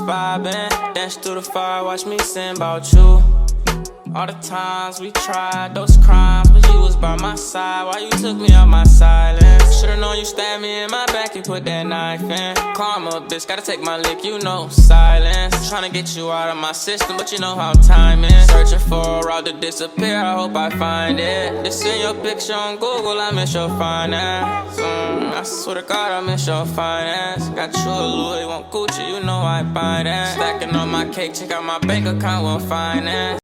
vibing. Dance through the fire, watch me sing about you. All the times we tried those crimes, but you was by my side. Why you took me out my silence? Should've known you stabbed me in my back, you put that knife in. Karma, bitch, gotta take my lick, you know silence. Tryna get you out of my system, but you know how time is. Searching for a route to disappear, I hope I find it. Just send your picture on Google, I miss your finance. I swear to God, I miss your finance. Got you a Louis, want Gucci, you know I buy that. Stacking on my cake, check out my bank account, won't finance.